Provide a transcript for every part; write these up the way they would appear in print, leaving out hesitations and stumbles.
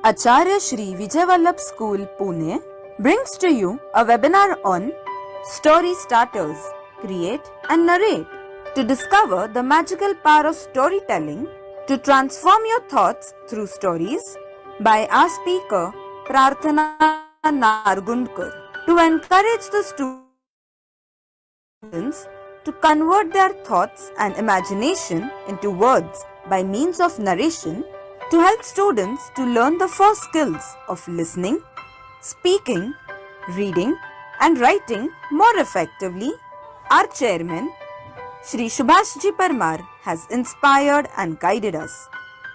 Acharya Shri Vijay Vallabh School, Pune brings to you a webinar on Story Starters, Create and Narrate to discover the magical power of storytelling to transform your thoughts through stories by our speaker Prarthana Nargundkar to encourage the students to convert their thoughts and imagination into words by means of narration to help students to learn the four skills of listening, speaking, reading and writing more effectively. Our chairman, Shri Subhashji Parmar, has inspired and guided us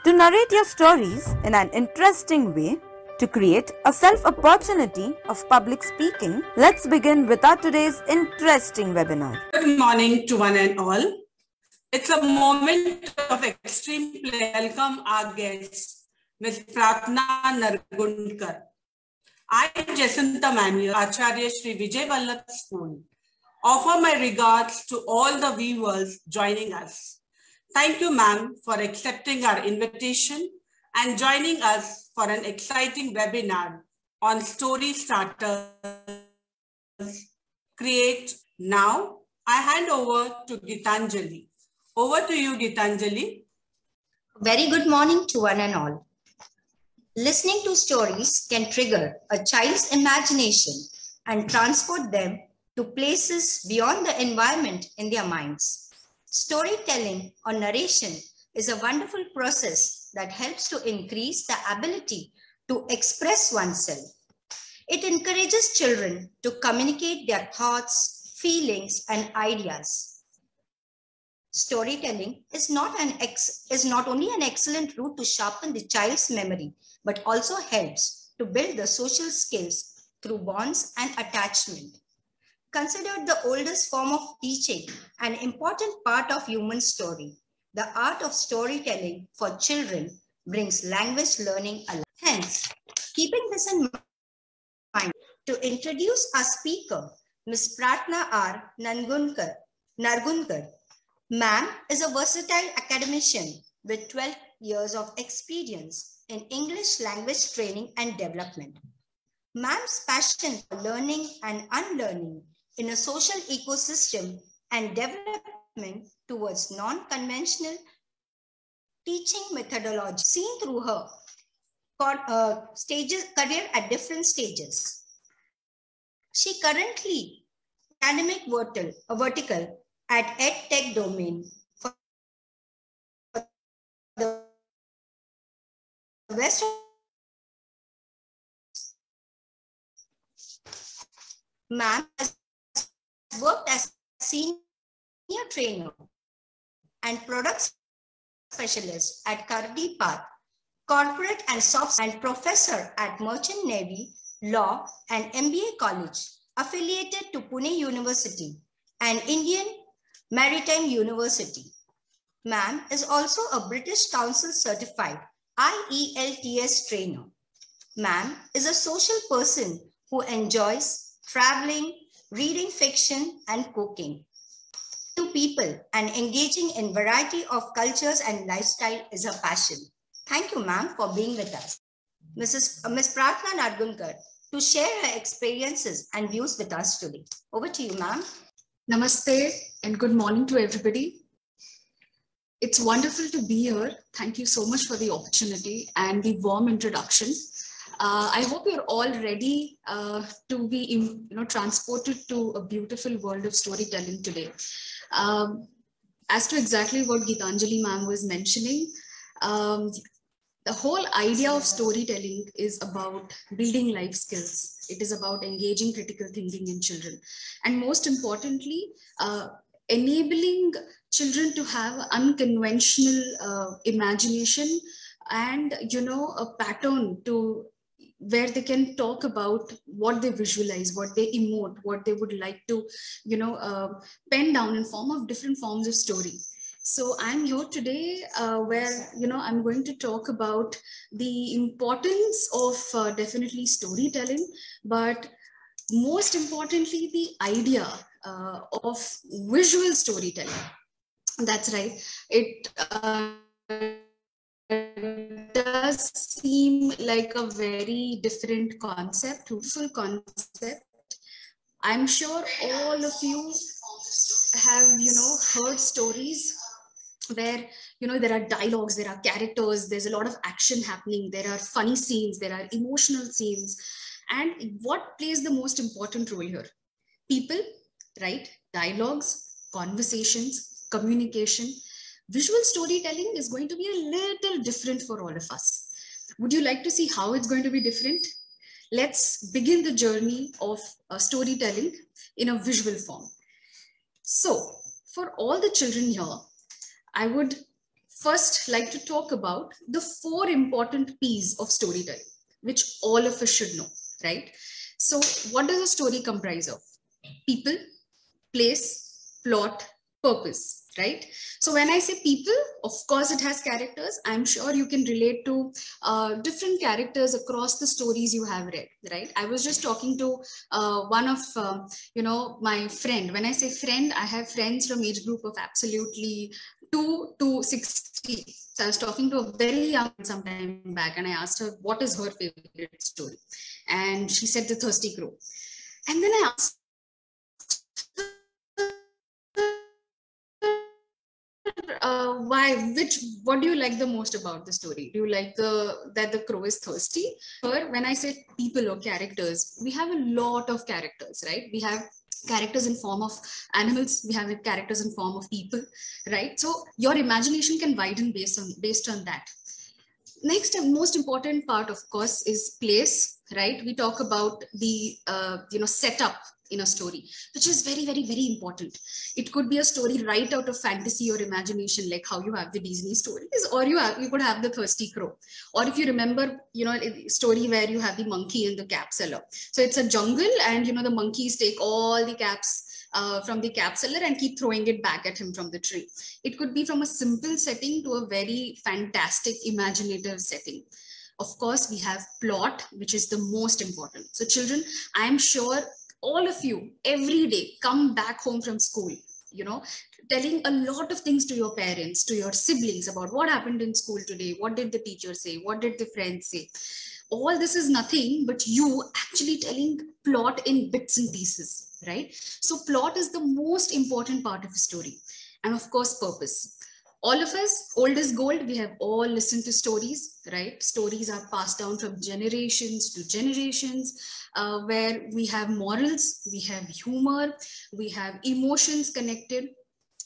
to narrate your stories in an interesting way to create a self-opportunity of public speaking. Let's begin with our today's interesting webinar. Good morning to one and all. It's a moment of extreme pleasure to welcome our guest, Ms. Prarthana Nargundkar. I, Jacinta Manuel, Acharya Shri Vijay Vallabh School, offer my regards to all the viewers joining us. Thank you, ma'am, for accepting our invitation and joining us for an exciting webinar on Story Starters, Create. Now, I hand over to Gitanjali. Over to you, Gitanjali. Very good morning to one and all. Listening to stories can trigger a child's imagination and transport them to places beyond the environment in their minds. Storytelling or narration is a wonderful process that helps to increase the ability to express oneself. It encourages children to communicate their thoughts, feelings, and ideas. Storytelling is not only an excellent route to sharpen the child's memory, but also helps to build the social skills through bonds and attachment. Considered the oldest form of teaching, an important part of human story, the art of storytelling for children brings language learning alive. Hence, keeping this in mind, to introduce our speaker, Ms. Prarthana R. Nargundkar. Ma'am is a versatile academician with 12 years of experience in English language training and development. Ma'am's passion for learning and unlearning in a social ecosystem and development towards non-conventional teaching methodology seen through her career at different stages. She currently academic vertical at EdTech domain for the West. Ma'am has worked as senior trainer and product specialist at Kardi Path, corporate and soft, and professor at Merchant Navy Law and MBA College, affiliated to Pune University and Indian Maritime University. Ma'am is also a British Council certified IELTS trainer. Ma'am is a social person who enjoys traveling, reading fiction, and cooking to people, and engaging in variety of cultures and lifestyle is her passion. Thank you, ma'am, for being with us. Ms. Prarthana Nargundkar to share her experiences and views with us today. Over to you, ma'am. Namaste and good morning to everybody. It's wonderful to be here. Thank you so much for the opportunity and the warm introduction. I hope you're all ready to be transported to a beautiful world of storytelling today. As to exactly what Gitanjali ma'am was mentioning, the whole idea of storytelling is about building life skills. It is about engaging critical thinking in children. And most importantly, enabling children to have unconventional imagination and, a pattern to where they can talk about what they visualize, what they emote, what they would like to, pen down in form of different forms of story. So I'm here today where, I'm going to talk about the importance of definitely storytelling, but most importantly, the idea of visual storytelling. That's right. It does seem like a very different concept, fruitful concept. I'm sure all of you have, heard stories where, there are dialogues, there are characters, there's a lot of action happening, there are funny scenes, there are emotional scenes. And what plays the most important role here? People, right? Dialogues, conversations, communication. Visual storytelling is going to be a little different for all of us. Would you like to see how it's going to be different? Let's begin the journey of storytelling in a visual form. So, for all the children here, I would first like to talk about the 4 important P's of storytelling, which all of us should know, right? So, what does a story comprise of? People, place, plot, purpose, right? So when I say people, of course it has characters. I'm sure you can relate to different characters across the stories you have read, right? I was just talking to one of my friend. When I say friend, I have friends from age group of absolutely 2 to 60. So I was talking to a very young some time back, and I asked her what is her favorite story, and she said The Thirsty Crow. And then I asked, what do you like the most about the story? Do you like that the crow is thirsty? Or when I say people or characters, we have a lot of characters, right? We have characters in form of animals, we have characters in form of people, right? So your imagination can widen based on that. Next and most important part, of course, is place, right? We talk about the setup in a story, which is very, very, very important. It could be a story right out of fantasy or imagination, like how you have the Disney stories, or you could have the Thirsty Crow. Or if you remember, a story where you have the monkey and the cap seller. So it's a jungle, and the monkeys take all the caps from the cap seller and keep throwing it back at him from the tree. It could be from a simple setting to a very fantastic, imaginative setting. Of course, we have plot, which is the most important. So children, I'm sure all of you every day come back home from school, telling a lot of things to your parents, to your siblings about what happened in school today, what did the teacher say, what did the friends say. All this is nothing but you actually telling plot in bits and pieces, right? So plot is the most important part of a story. And of course, purpose. All of us, old as gold, we have all listened to stories, right? Stories are passed down from generations to generations, where we have morals, we have humor, we have emotions connected.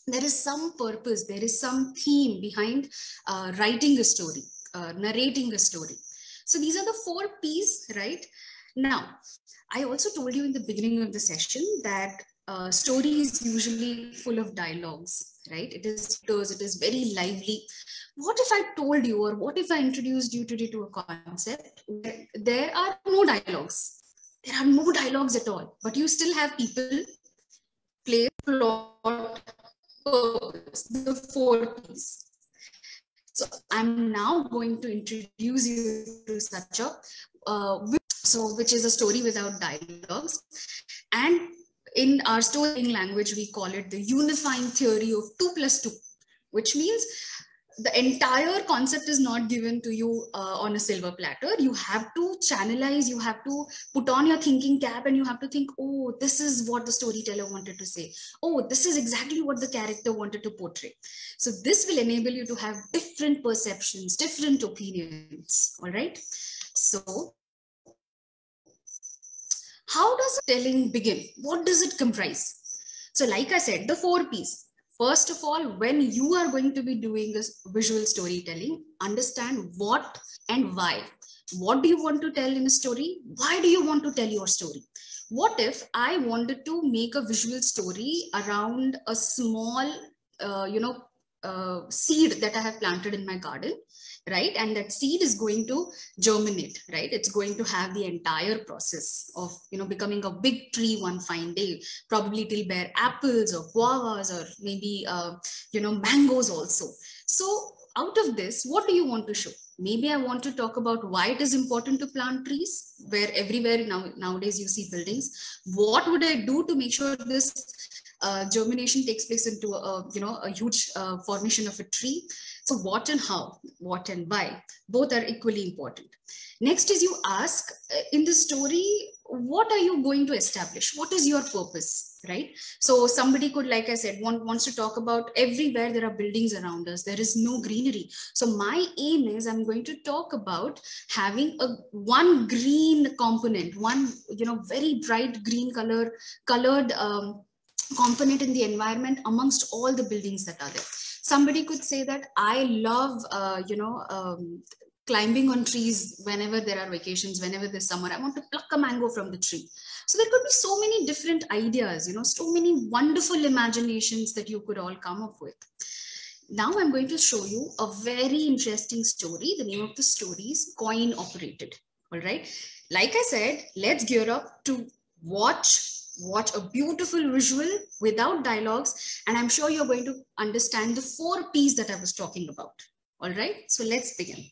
There is some purpose, there is some theme behind writing a story, narrating a story. So these are the 4 P's, right? Now, I also told you in the beginning of the session that story is usually full of dialogues, right? It is very lively. What if I told you, or what if I introduced you today to a concept where there are no dialogues? There are no dialogues at all, but you still have people, place, plot, purpose, the 4 P's. So I'm now going to introduce you to such a, which is a story without dialogues. And in our storytelling language, we call it the unifying theory of 2 plus 2, which means the entire concept is not given to you on a silver platter. You have to channelize, you have to put on your thinking cap, and you have to think, oh, this is what the storyteller wanted to say. Oh, this is exactly what the character wanted to portray. So this will enable you to have different perceptions, different opinions, all right? So how does telling begin? What does it comprise? So like I said, the 4 P's. First of all, when you are going to be doing this visual storytelling, understand what and why. What do you want to tell in a story? Why do you want to tell your story? What if I wanted to make a visual story around a small, seed that I have planted in my garden, right? And that seed is going to germinate, right? It's going to have the entire process of, becoming a big tree one fine day. Probably it'll bear apples or guavas or maybe, mangoes also. So out of this, what do you want to show? Maybe I want to talk about why it is important to plant trees, where everywhere nowadays you see buildings. What would I do to make sure this germination takes place into a huge formation of a tree? So what and how, what and why, both are equally important. Next is you ask in the story, what are you going to establish? What is your purpose, right? So somebody could, like I said, wants to talk about everywhere there are buildings around us, there is no greenery. So my aim is I'm going to talk about having one green component, one, very bright green colored component in the environment amongst all the buildings that are there. Somebody could say that I love, climbing on trees whenever there are vacations, whenever there's summer, I want to pluck a mango from the tree. So there could be so many different ideas, so many wonderful imaginations that you could all come up with. Now I'm going to show you a very interesting story. The name of the story is Coin Operated. All right. Like I said, let's gear up to watch a beautiful visual without dialogues. And I'm sure you're going to understand the 4 P's that I was talking about. All right. So let's begin.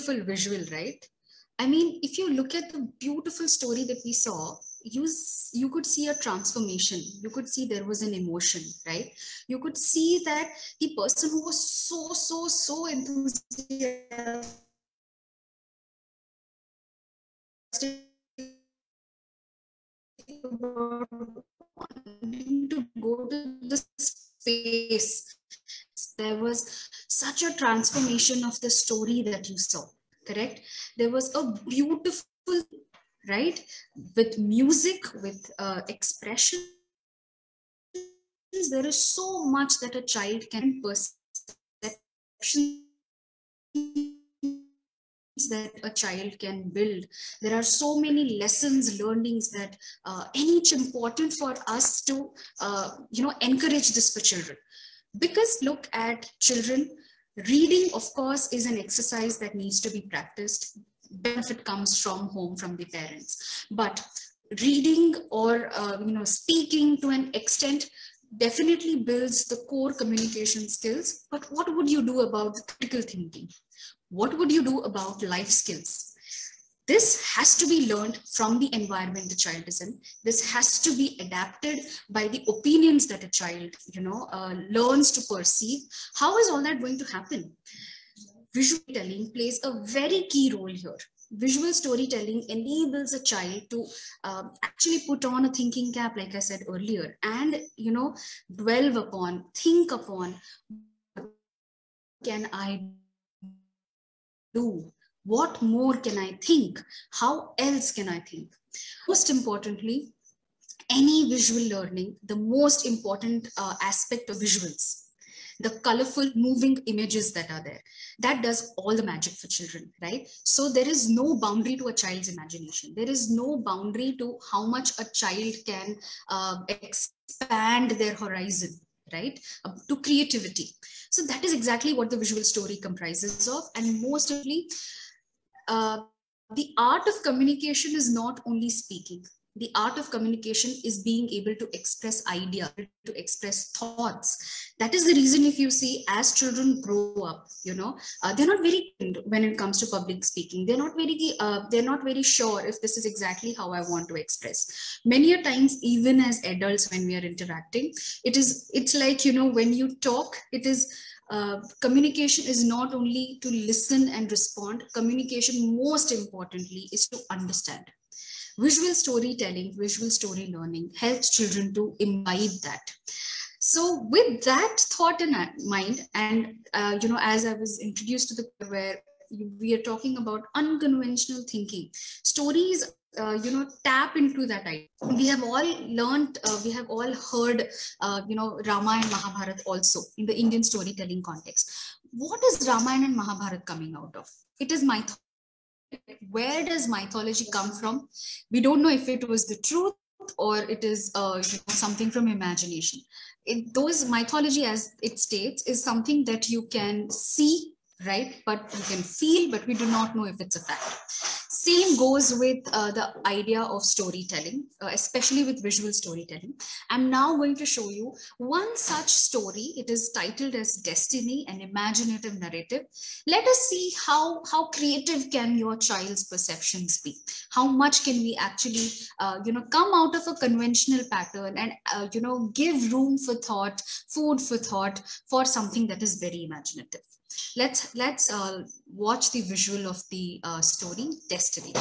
beautiful visual, right? I mean, if you look at the beautiful story that we saw, you could see a transformation. You could see there was an emotion, right? You could see that the person who was so enthusiastic about wanting to go to the space, there was such a transformation of the story that you saw, correct? There was a beautiful, right, with music, with expression. There is so much that a child can perception that a child can build. There are so many lessons, learnings that any important for us to encourage this for children. Because look at children, reading of course is an exercise that needs to be practiced. Benefit comes from home, from the parents, but reading or speaking to an extent definitely builds the core communication skills. But what would you do about the critical thinking? What would you do about life skills? This has to be learned from the environment the child is in. This has to be adapted by the opinions that a child, learns to perceive. How is all that going to happen? Visual storytelling plays a very key role here. Visual storytelling enables a child to actually put on a thinking cap, like I said earlier, and, dwell upon, think upon, what can I do? What more can I think? How else can I think? Most importantly, any visual learning, the most important aspect of visuals, the colorful moving images that are there, that does all the magic for children, right? So there is no boundary to a child's imagination. There is no boundary to how much a child can expand their horizon, right, to creativity. So that is exactly what the visual story comprises of. And most importantly, the art of communication is not only speaking. The art of communication is being able to express ideas, to express thoughts. That is the reason, if you see, as children grow up, they're not very when it comes to public speaking. They're not very sure if this is exactly how I want to express. Many a times, even as adults, when we are interacting, it's like, when you talk, it is communication is not only to listen and respond. Communication, most importantly, is to understand. Visual storytelling, visual story learning helps children to imbibe that. So with that thought in mind, and as I was introduced to the where we are talking about unconventional thinking, stories tap into that idea. We have all learned, we have all heard, Ramayana and Mahabharata also in the Indian storytelling context. What is Ramayana and Mahabharata coming out of? It is mythology. Where does mythology come from? We don't know if it was the truth or it is something from imagination. Those mythology, as it states, is something that you can see, right? But you can feel, but we do not know if it's a fact. Same goes with the idea of storytelling, especially with visual storytelling. I'm now going to show you one such story. It is titled as Destiny, an imaginative narrative. Let us see how creative can your child's perceptions be. How much can we actually, come out of a conventional pattern and, give room for thought, food for thought, for something that is very imaginative. Let's watch the visual of the story, Destiny.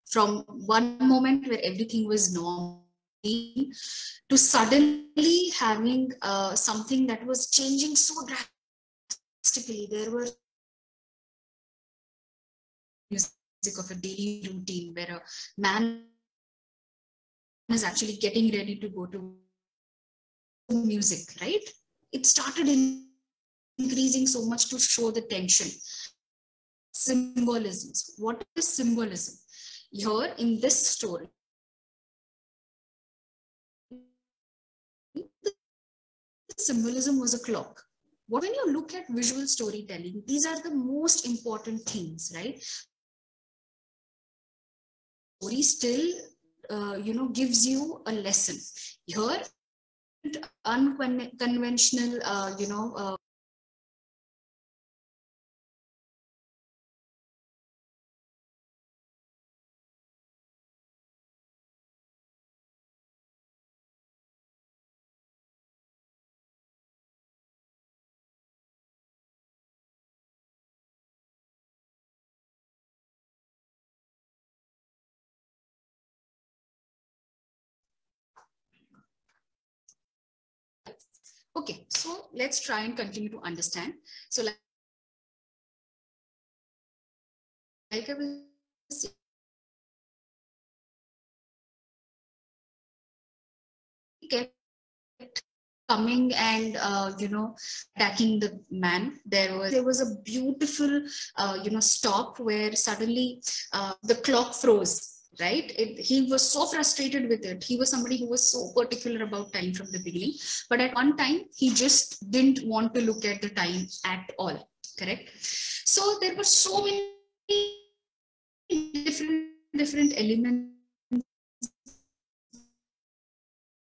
from one moment where everything was normal to suddenly having something that was changing so drastically. There were music of a daily routine where a man is actually getting ready to go to music, right? It started increasing so much to show the tension. Symbolisms. What is symbolism? Here in this story, the symbolism was a clock. When you look at visual storytelling, these are the most important things, right? Story still, gives you a lesson. Here, unconventional, Okay, so let's try and continue to understand. So like I was kept coming and attacking the man. There was a beautiful stop where suddenly the clock froze. Right? He was so frustrated with it. He was somebody who was so particular about time from the beginning. But at one time, he just didn't want to look at the time at all. Correct? So there were so many different elements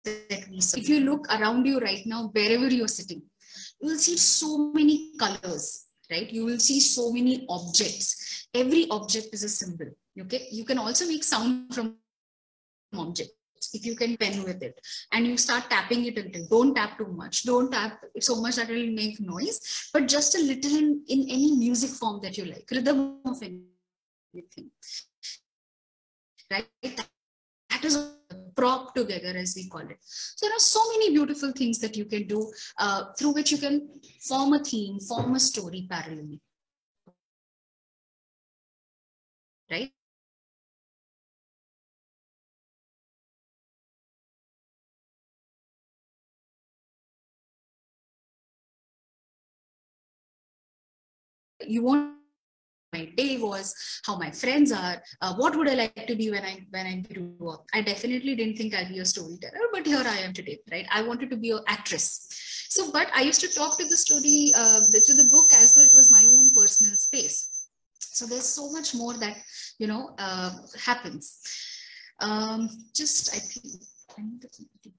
that we see. If you look around you right now, wherever you're sitting, you will see so many colors. Right? You will see so many objects. Every object is a symbol. Okay, you can also make sound from objects if you can pen with it, and you start tapping it a little. Don't tap too much. Don't tap so much that it will make noise, but just a little in any music form that you like, rhythm of anything. Right? That is a prop together, as we call it. So there are so many beautiful things that you can do through which you can form a theme, form a story parallelly. Right? You want my day was, how my friends are, what would I like to be when I grew up. I definitely didn't think I'd be a storyteller, but here I am today, right? I wanted to be an actress. So, but I used to talk to the story, to the book as though it was my own personal space. So there's so much more that, happens. Just, I think, I need to continue.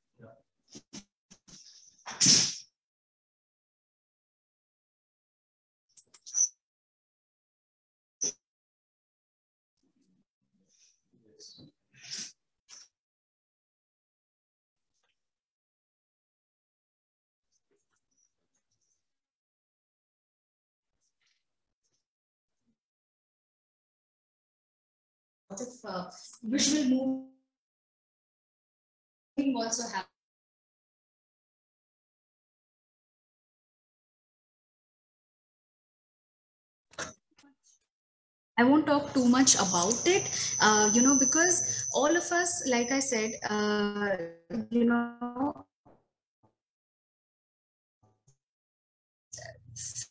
Of visual moving also happens. I won't talk too much about it, because all of us, like I said,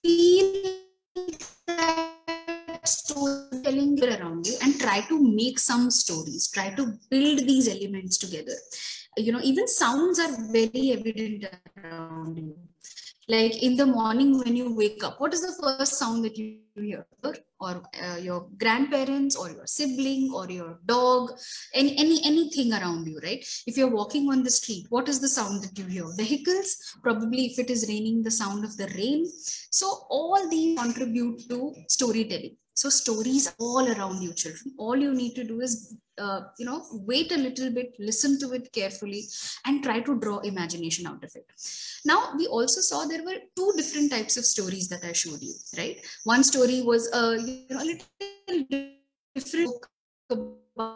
feel that storytelling around you and try to make some stories, try to build these elements together. Even sounds are very evident around you. Like in the morning when you wake up, what is the first sound that you hear? Or your grandparents or your sibling or your dog, anything around you, right? If you're walking on the street, what is the sound that you hear? Vehicles, probably if it is raining, the sound of the rain. So all these contribute to storytelling. So stories all around you, children. All you need to do is, wait a little bit, listen to it carefully, and try to draw imagination out of it. Now, we also saw there were two different types of stories that I showed you, right? One story was a little different side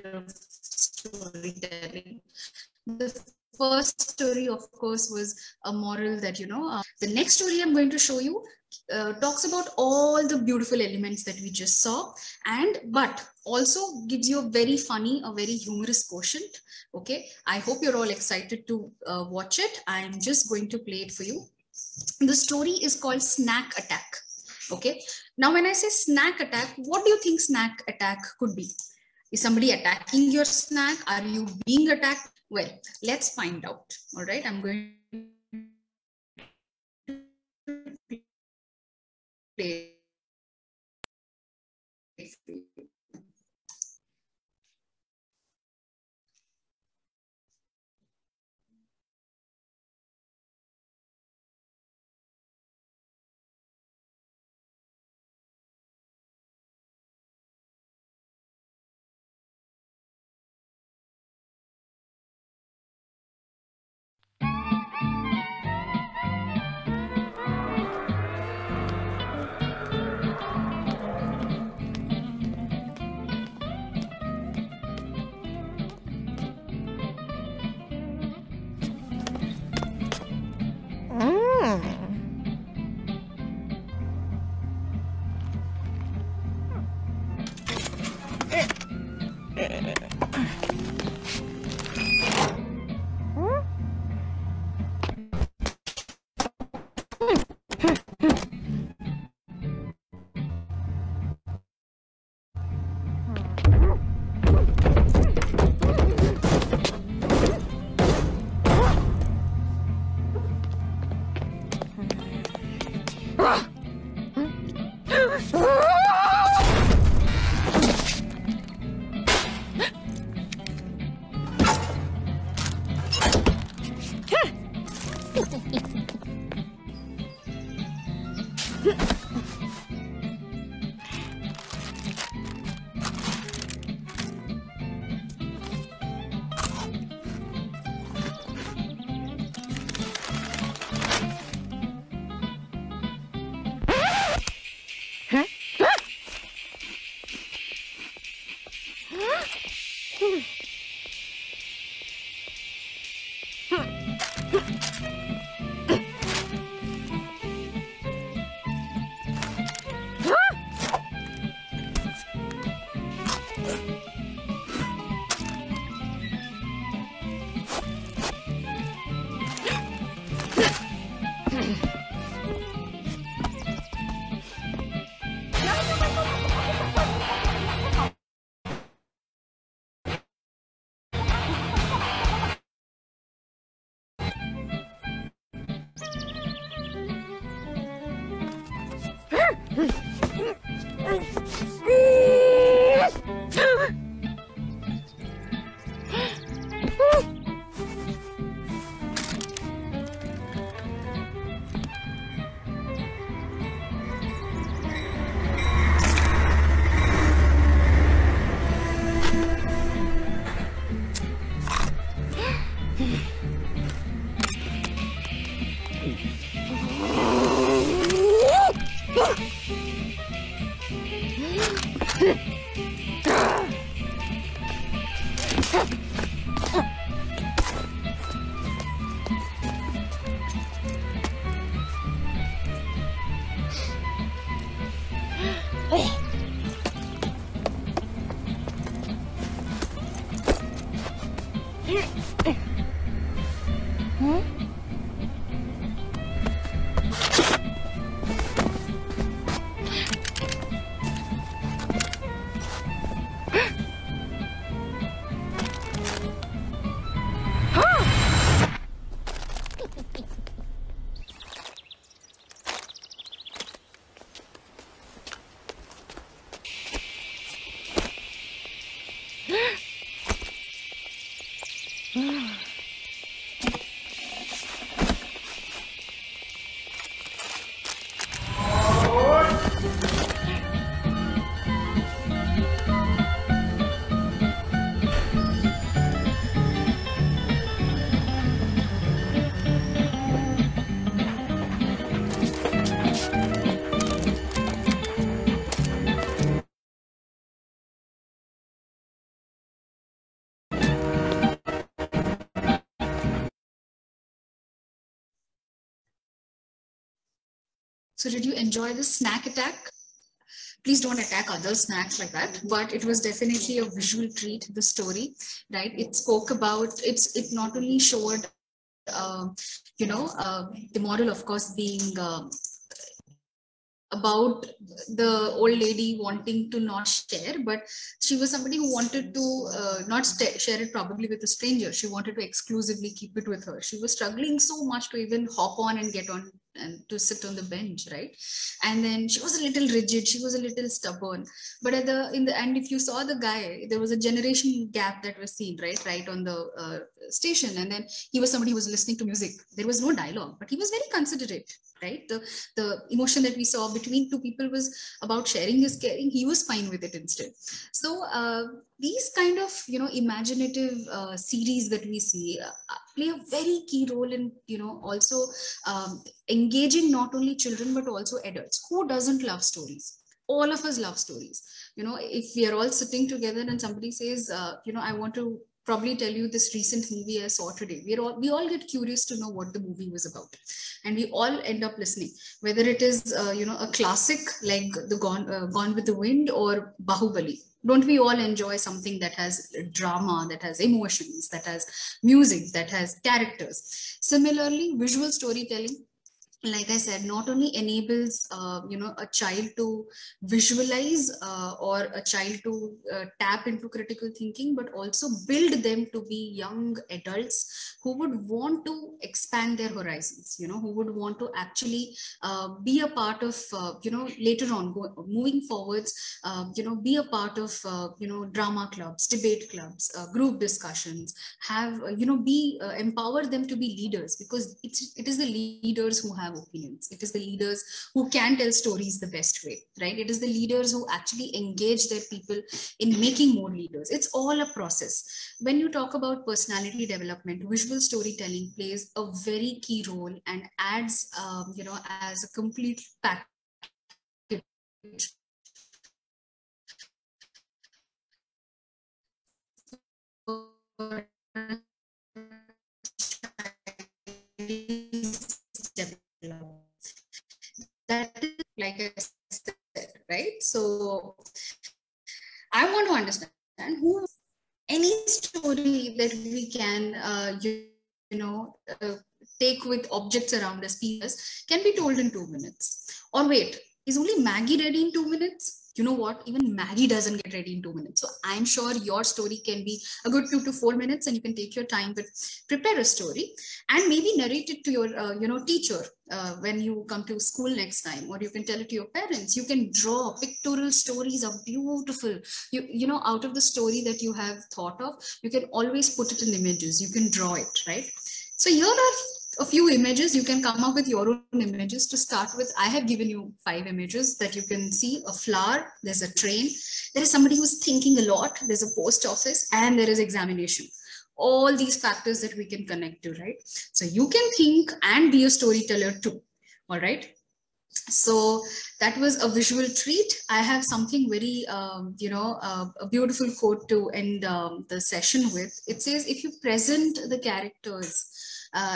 of storytelling. The first story, of course, was a moral that, the next story I'm going to show you talks about all the beautiful elements that we just saw, but also gives you a very funny, a very humorous quotient. Okay, I hope you're all excited to watch it. I'm just going to play it for you. The story is called Snack Attack. Okay, now when I say snack attack, what do you think snack attack could be? Is somebody attacking your snack? Are you being attacked? Well, let's find out. All right, I'm going to play it for you. So did you enjoy the snack attack? Please don't attack other snacks like that, but it was definitely a visual treat, the story, right? It spoke about, it not only showed, the moral, of course, being about the old lady wanting to not share, but she was somebody who wanted to not share it probably with a stranger. She wanted to exclusively keep it with her. She was struggling so much to even hop on and get on and to sit on the bench, right? And then she was a little rigid, she was a little stubborn, but in the end, if you saw the guy, there was a generation gap that was seen, right on the station. And then he was somebody who was listening to music. There was no dialogue, but he was very considerate, right? The emotion that we saw between two people was about sharing is caring. He was fine with it instead. So these kind of imaginative series that we see play a very key role in also engaging not only children but also adults. Who doesn't love stories? All of us love stories. If we are all sitting together and somebody says I want to probably tell you this recent movie I saw today. We all get curious to know what the movie was about, and we all end up listening. Whether it is a classic like the Gone with the Wind or Bahubali, don't we all enjoy something that has drama, that has emotions, that has music, that has characters? Similarly, visual storytelling, like I said, not only enables a child to visualize or a child to tap into critical thinking, but also build them to be young adults who would want to expand their horizons, who would want to actually be a part of later on moving forwards, be a part of drama clubs, debate clubs, group discussions, have empower them to be leaders, because it is the leaders who have opinions. It is the leaders who can tell stories the best way, right? It is the leaders who actually engage their people in making more leaders. It's all a process. When you talk about personality development, visual storytelling plays a very key role and adds, as a complete package that is, like I said, right? So I want to understand any story that we can take with objects around us, pieces, can be told in 2 minutes. Or wait, is only Maggie ready in 2 minutes? You know what? Even Maggie doesn't get ready in 2 minutes. So I'm sure your story can be a good 2 to 4 minutes, and you can take your time, but prepare a story and maybe narrate it to your teacher when you come to school next time, or you can tell it to your parents. You can draw pictorial stories are beautiful. Out of the story that you have thought of, you can always put it in images. You can draw it, right? So here are a few images. You can come up with your own images. To start with, I have given you 5 images that you can see. A flower, there's a train, there is somebody who's thinking a lot, there's a post office, and there is examination. All these factors that we can connect to, right? So you can think and be a storyteller too, all right? So that was a visual treat. I have something very, a beautiful quote to end the session with. It says, if you present the characters,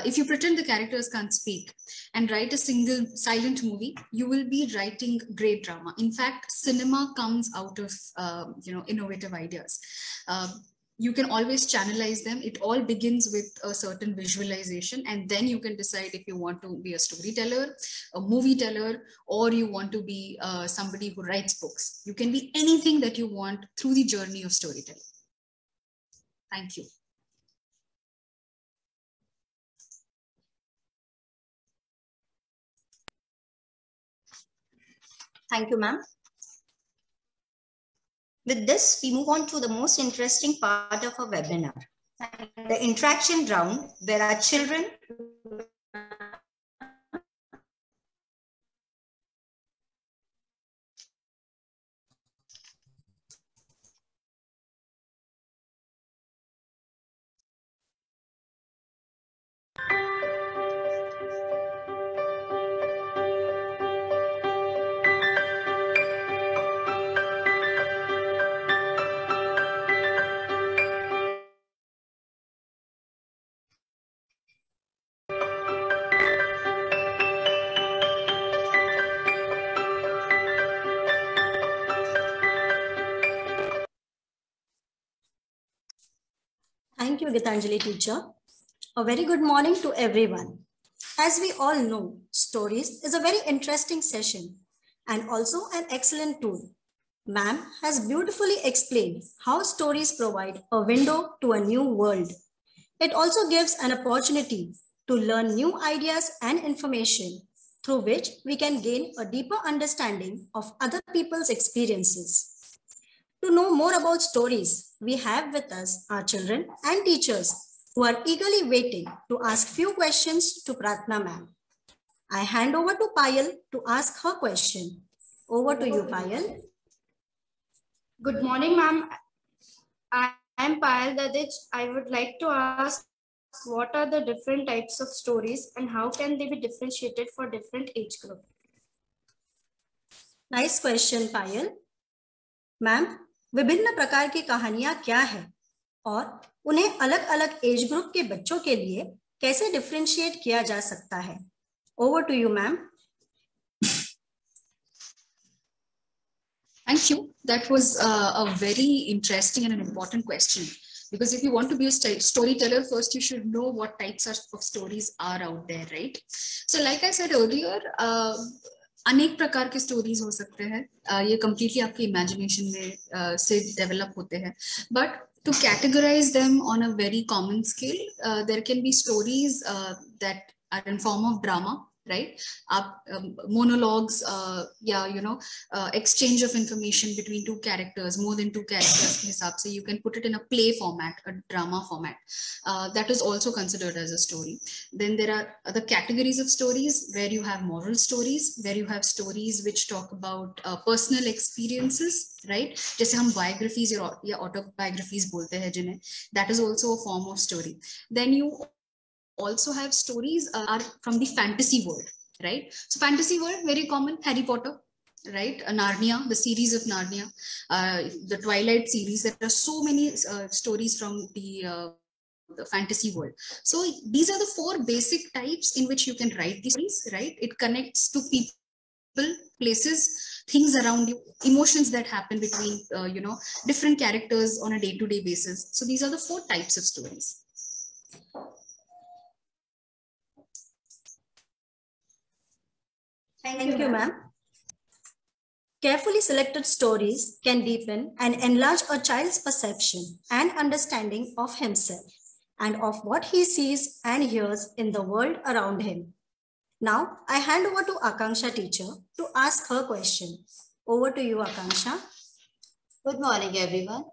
if you pretend the characters can't speak and write a single silent movie, you will be writing great drama. In fact, cinema comes out of, innovative ideas. You can always channelize them. It all begins with a certain visualization, and then you can decide if you want to be a storyteller, a movie teller, or you want to be somebody who writes books. You can be anything that you want through the journey of storytelling. Thank you. Thank you, ma'am. With this, we move on to the most interesting part of our webinar, the interaction round, where our children you, Gitanjali teacher. A very good morning to everyone. As we all know, stories is a very interesting session and also an excellent tool. Ma'am has beautifully explained how stories provide a window to a new world. It also gives an opportunity to learn new ideas and information through which we can gain a deeper understanding of other people's experiences. To know more about stories, we have with us our children and teachers who are eagerly waiting to ask few questions to Pratna ma'am. I hand over to Payal to ask her question. Over to you, Payal. Good morning, ma'am. I am Payal Dadich. I would like to ask what are the different types of stories and how can they be differentiated for different age group? Nice question, Payal. Ma'am, विभिन्न प्रकार की कहानियां क्या है और उन्हें अलग अलग एज ग्रुप के बच्चों के लिए कैसे डिफरेंशिएट किया जा सकता है? Over to you, ma'am. Thank you. That was a very interesting and an important question. Because if you want to be a storyteller, first you should know what types of stories are out there, right? So like I said earlier, अनेक प्रकार के stories हो सकते हैं, ये completely आपके imagination में से develop होते हैं. But to categorize them on a very common scale, there can be stories that are in form of drama, right? Monologues, exchange of information between two characters, more than two characters के हिसाब से, you can put it in a play format, a drama format. That is also considered as a story. Then there are other categories of stories where you have moral stories, where you have stories which talk about personal experiences, right? जैसे हम biographies या autobiographies बोलते हैं जिन्हें, that is also a form of story. Then you also have stories are from the fantasy world, right? So fantasy world, very common, Harry Potter, right? Narnia, the series of Narnia, the Twilight series. There are so many stories from the fantasy world. So these are the four basic types in which you can write these stories, right? It connects to people, places, things around you, emotions that happen between, different characters on a day-to-day basis. So these are the four types of stories. Thank you, ma'am. Carefully selected stories can deepen and enlarge a child's perception and understanding of himself and of what he sees and hears in the world around him. Now, I hand over to Akanksha teacher to ask her question. Over to you, Akanksha. Good morning, everyone.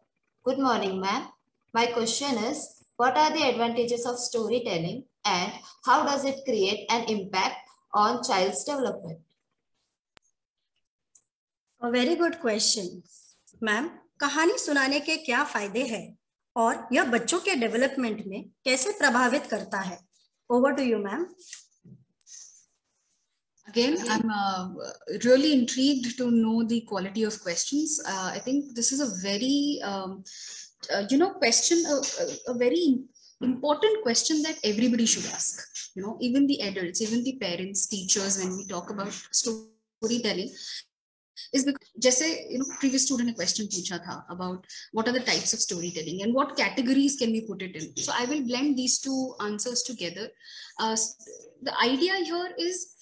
Good morning, ma'am. My question is, what are the advantages of storytelling and how does it create an impact on child's development? A very good question. Ma'am, कहानी सुनाने के क्या फायदे हैं और यह बच्चों के डेवलपमेंट में कैसे प्रभावित करता है? Over to you, ma'am. Again, I'm really intrigued to know the quality of questions. I think this is a very, question, a very important question that everybody should ask. Even the adults, even the parents, teachers, when we talk about storytelling, is because, जैसे previous student ने question पूछा था about what are the types of storytelling and what categories can we put it in. So I will blend these two answers together. The idea here is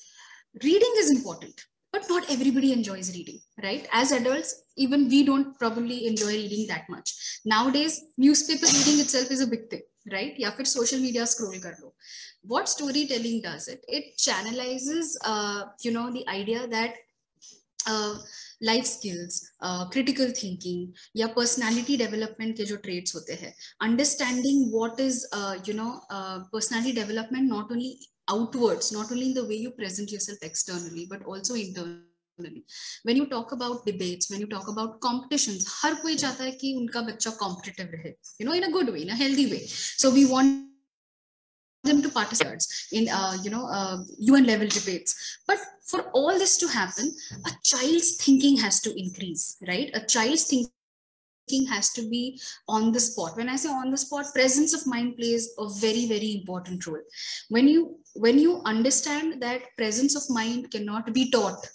reading is important, but not everybody enjoys reading, right? As adults, even we don't probably enjoy reading that much. Nowadays, newspaper reading itself is a big thing, right? या फिर social media scroll कर लो. What storytelling does it channelizes, the idea that life skills, critical thinking, या personality development के जो traits होते हैं, understanding what is, personality development not only outwards, not only in the way you present yourself externally, but also internally. When you talk about debates, when you talk about competitions, हर कोई चाहता है कि उनका बच्चा competitive रहे, in a good way, in a healthy way. So we want them to participate in UN level debates. But for all this to happen, a child's thinking has to increase, right? A child's thinking has to be on the spot. When I say on the spot, presence of mind plays a very, very important role. When you understand that presence of mind cannot be taught,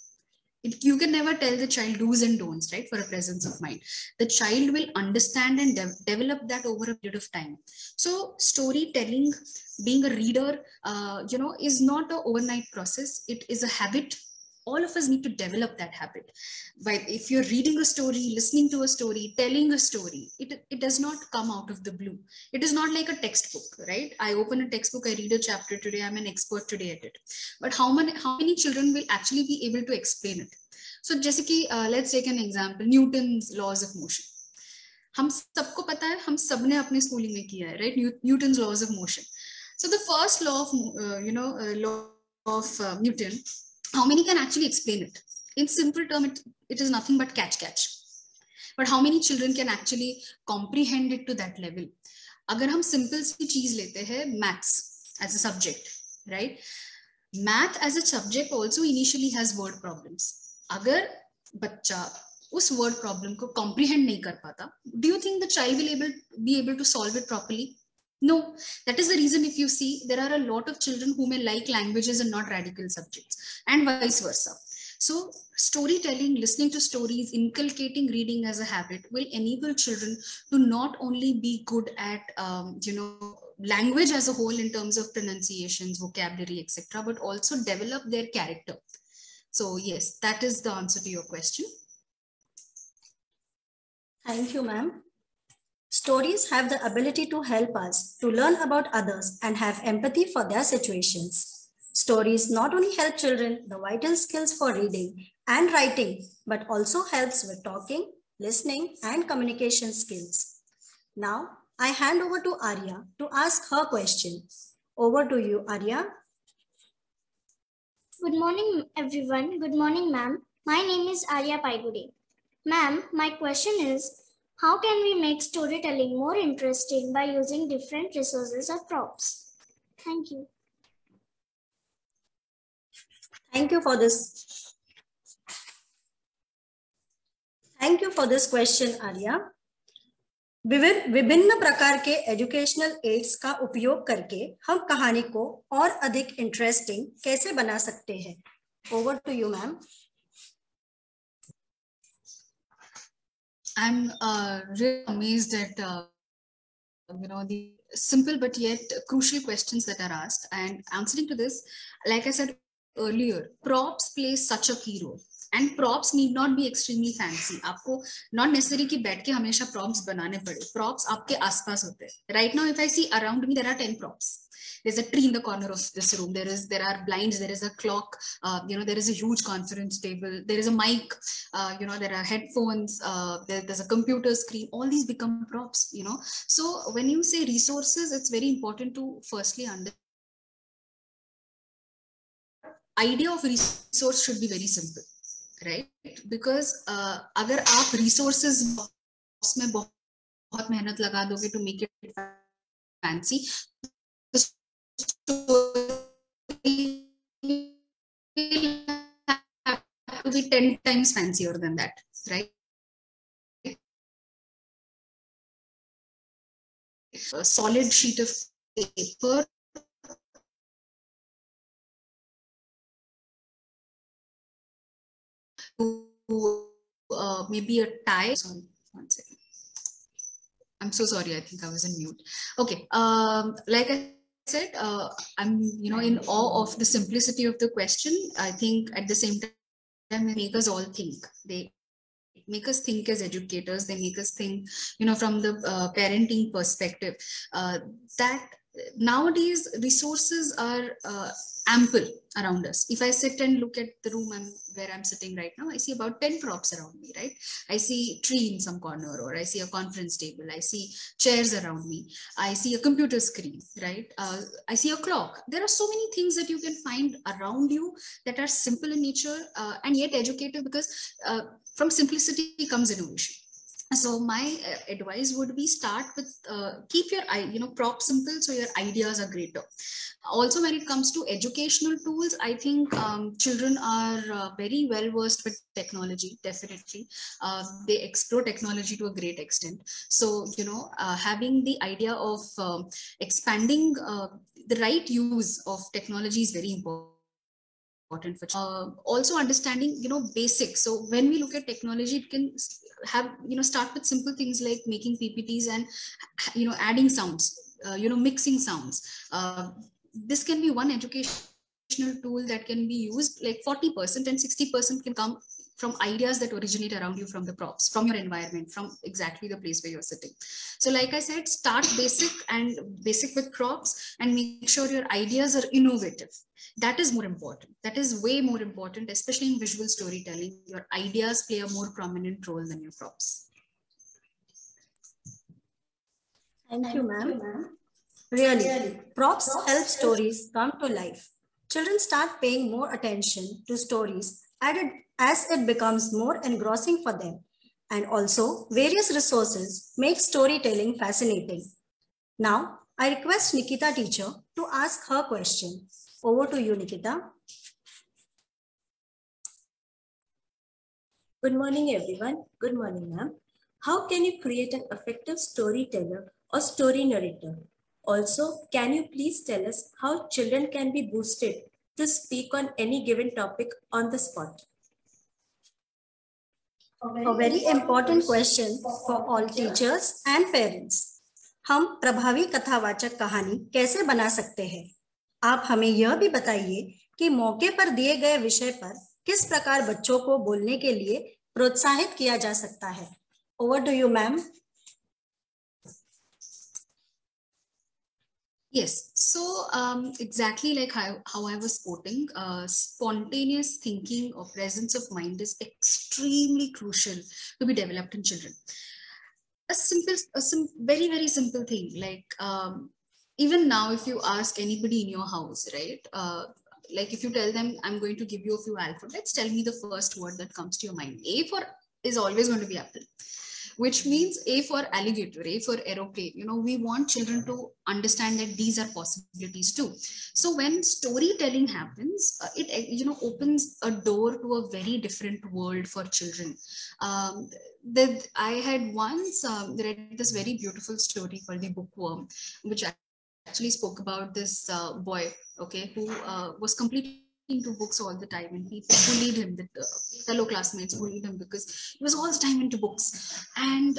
You can never tell the child do's and don'ts, right? For a presence of mind, the child will understand and develop that over a period of time. So storytelling, being a reader, is not an overnight process. It is a habit. All of us need to develop that habit. But if you're reading a story, listening to a story, telling a story, it does not come out of the blue. It is not like a textbook, right? I open a textbook, I read a chapter today, I'm an expert today at it. But how many children will actually be able to explain it? So जैसे कि let's take an example, Newton's laws of motion. हम सबको पता है, हम सबने अपने schooling में किया है, right? Newton's laws of motion. So the first law of law of Newton, how many can actually explain it? In simple term, it is nothing but catch. But how many children can actually comprehend it to that level? अगर हम simple सी चीज लेते हैं, maths as a subject, right? Math as a subject also initially has word problems. अगर बच्चा उस word problem को comprehend नहीं कर पाता, do you think the child will be able to solve it properly? No. That is the reason, if you see, there are a lot of children who may like languages and not radical subjects, and vice versa. So storytelling, listening to stories, inculcating reading as a habit will enable children to not only be good at language as a whole in terms of pronunciations, vocabulary, etc., but also develop their character. So yes, that is the answer to your question. Thank you, ma'am. Stories have the ability to help us to learn about others and have empathy for their situations. Stories not only help children the vital skills for reading and writing, but also helps with talking, listening, and communication skills. Now, I hand over to Arya to ask her question. Over to you, Arya. Good morning, everyone. Good morning, ma'am. My name is Arya Paigude. Ma'am, my question is, how can we make storytelling more interesting by using different resources or props? Thank you. Thank you for this. Thank you for this question, Arya. विभिन्न प्रकार के educational ads का उपयोग करके हम कहानी को और अधिक इंटरेस्टिंग कैसे बना सकते हैं? Over to you, ma'am. I'm really amazed at the simple but yet crucial questions that are asked, and answering to this, like I said earlier, props play such a key role. And props need not be extremely fancy. आपको not necessary कि बैठ के हमेशा props बनाने पड़े. Props आपके आसपास होते हैं. Right now, if I see around me, there are 10 props. There's a tree in the corner of this room. There are blinds. There is a clock. There is a huge conference table. There is a mic. There are headphones. There's a computer screen. All these become props. So when you say resources, it's very important to firstly understand. Idea of resource should be very simple. Right? Because अगर आप resources में बहुत मेहनत लगा दोगे to make it fancy, the story will have to be 10 times fancier than that, right? A solid sheet of paper, maybe a tie. Sorry, 1 second. I'm so sorry. I think I was in mute. Okay. Like I said, I'm in awe of the simplicity of the question. I think at the same time, they make us all think. They make us think as educators. They make us think, from the parenting perspective, that nowadays resources are ample around us. If I sit and look at the room where I'm sitting right now, I see about 10 props around me, right? I see a tree in some corner, or I see a conference table. I see chairs around me. I see a computer screen, right? I see a clock. There are so many things that you can find around you that are simple in nature and yet educative, because from simplicity comes innovation. So my advice would be start with keep your prop simple so your ideas are greater. Also, when it comes to educational tools, I think children are very well versed with technology. Definitely, they explore technology to a great extent. So having the idea of expanding the right use of technology is very important. important for also understanding, basics. So when we look at technology, it can have, start with simple things like making PPTs and, adding sounds, mixing sounds. This can be one educational tool that can be used, like 40% and 60% can come from ideas that originate around you, from the props, from your environment, from exactly the place where you're sitting. So like I said, start basic with props, and make sure your ideas are innovative. That is more important. That is way more important, especially in visual storytelling. Your ideas play a more prominent role than your props. Thank you, ma'am. Really, props help stories come to life. Children start paying more attention to stories as it becomes more engrossing for them. And also, various resources make storytelling fascinating. Now, I request Nikita teacher to ask her question. Over to you, Nikita. Good morning, everyone. Good morning, ma'am. How can you create an effective storyteller or story narrator? Also, can you please tell us how children can be boosted to speak on any given topic on the spot? A very important question for all teachers and parents. हम प्रभावी कथावाचक कहानी कैसे बना सकते हैं? आप हमें यह भी बताइए कि मौके पर दिए गए विषय पर किस प्रकार बच्चों को बोलने के लिए प्रोत्साहित किया जा सकता है? Over to you, ma'am. Yes, so exactly like how I was quoting, spontaneous thinking or presence of mind is extremely crucial to be developed in children. Very, very simple thing, like even now, if you ask anybody in your house, right, like if you tell them, I'm going to give you a few alphabets, tell me the first word that comes to your mind. A for is always going to be apple, which means A for alligator, A for aeroplane. We want children to understand that these are possibilities too. So when storytelling happens, it opens a door to a very different world for children. That I had once read this very beautiful story called The Bookworm, which actually spoke about this boy, okay, who was completely into books all the time, and people bullied him, the fellow classmates bullied him because he was all the time into books. And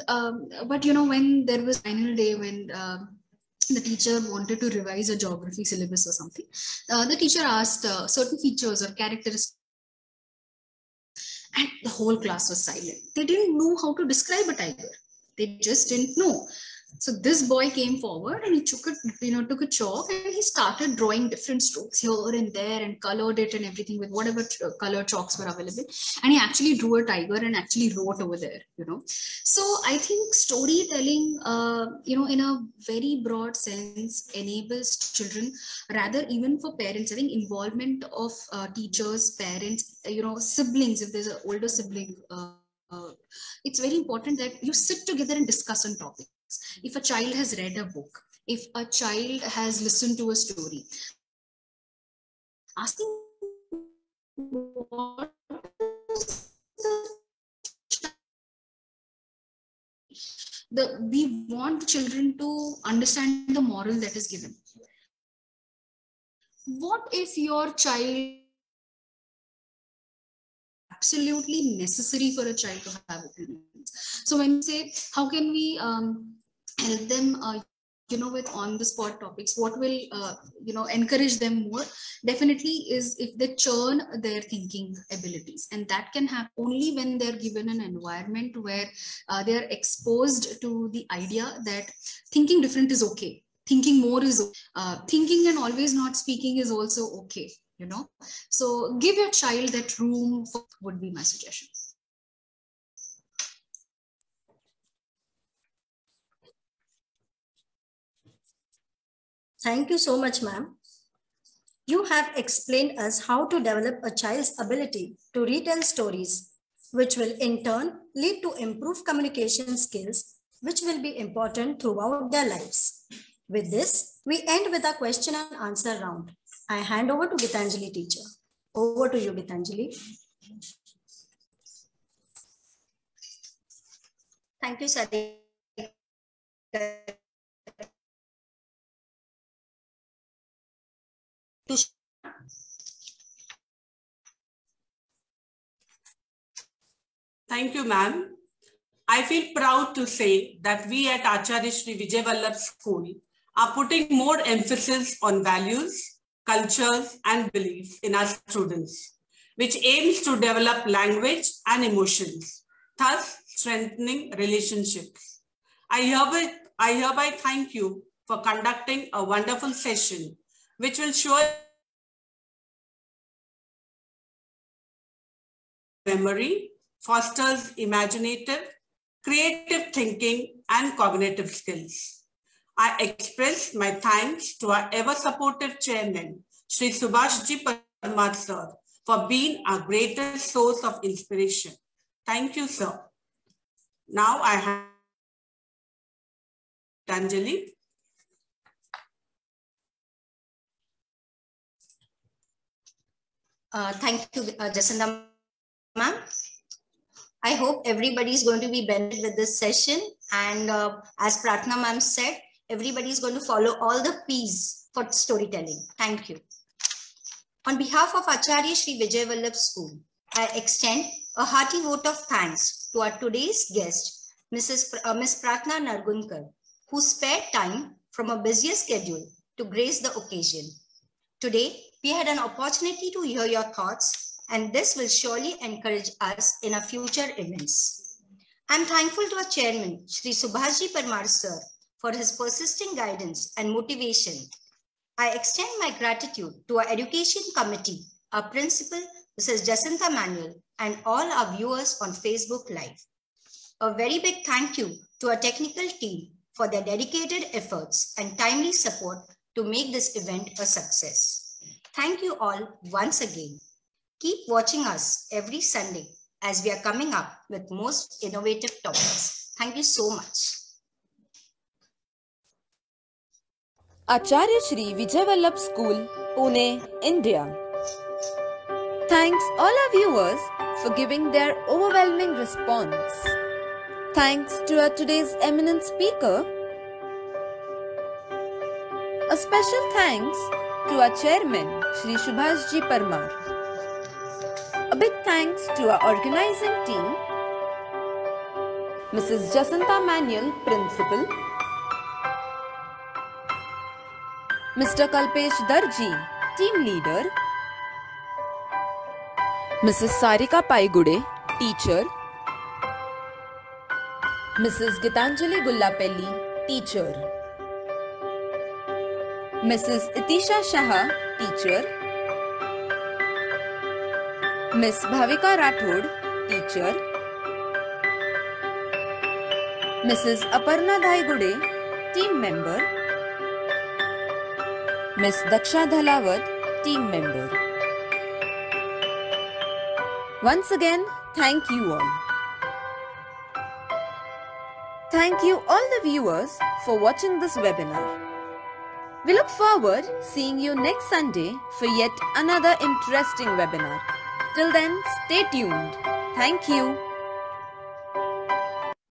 but when there was final day, when the teacher wanted to revise a geography syllabus or something, the teacher asked certain features or characteristics, and the whole class was silent. They didn't know how to describe a tiger. They just didn't know. So this boy came forward and he took a chalk and he started drawing different strokes here and there and colored it and everything with whatever color chalks were available. And he actually drew a tiger and actually wrote over there, So I think storytelling, in a very broad sense, enables children, rather even for parents. I think involvement of teachers, parents, siblings, if there's an older sibling, it's very important that you sit together and discuss on topics. If a child has read a book, if a child has listened to a story, asking what we want children to understand the moral that is given. What if your child absolutely necessary for a child to have opinions? So when you say, how can we help them with on the spot topics, what will encourage them more, definitely is if they churn their thinking abilities. And that can happen only when they're given an environment where they're exposed to the idea that thinking different is okay, thinking more is okay, thinking and always not speaking is also okay. So give your child that room would be my suggestion. Thank you so much, ma'am. You have explained us how to develop a child's ability to retell stories, which will in turn lead to improved communication skills, which will be important throughout their lives. With this, we end with a question and answer round. I hand over to Gitanjali teacher. Over to you, Gitanjali. Thank you, Sadi. Thank you, ma'am. I feel proud to say that we at Acharya Shri Vijay Vallabh School are putting more emphasis on values, cultures, and beliefs in our students, which aims to develop language and emotions, thus strengthening relationships. I hereby thank you for conducting a wonderful session, which will show memory, fosters imaginative, creative thinking, and cognitive skills. I express my thanks to our ever-supportive chairman, Shri Subhashji Parmar sir, for being our greatest source of inspiration. Thank you, sir. Now I have Gitanjali. Thank you, Jacinta ma'am. I hope everybody is going to be benefited with this session. And as Pratna ma'am said, everybody is going to follow all the P's for storytelling. Thank you. On behalf of Acharya Shri Vijay Vallabh School, I extend a hearty vote of thanks to our today's guest, Miss Pratna Nargunkar, who spared time from a busier schedule to grace the occasion. Today, we had an opportunity to hear your thoughts, and this will surely encourage us in our future events. I'm thankful to our chairman, Shri Subhashji Parmar sir, for his persisting guidance and motivation. I extend my gratitude to our education committee, our principal, Mrs. Jacinta Manuel, and all our viewers on Facebook Live. A very big thank you to our technical team for their dedicated efforts and timely support to make this event a success. Thank you all once again. Keep watching us every Sunday as we are coming up with most innovative topics. Thank you so much. Acharya Shri Vijay Vallabh School, Pune, India. Thanks all our viewers for giving their overwhelming response. Thanks to our today's eminent speaker. A special thanks to our chairman, Shri Subhashji Parmar. A big thanks to our organizing team, Mrs. Jacinta Manuel, Principal, Mr. Kalpesh Darji, Team Leader, Mrs. Sarika Paigude, Teacher, Mrs. Gitanjali Gullapelli, Teacher, Mrs. Itisha Shah, Teacher, Miss Bhavika Rathod, Teacher, Mrs. Aparna Dhaigude, Team Member, Miss Daksha Dhalawat, Team Member. Once again, thank you all. Thank you all the viewers for watching this webinar. We look forward seeing you next Sunday for yet another interesting webinar. Till then, stay tuned. Thank you.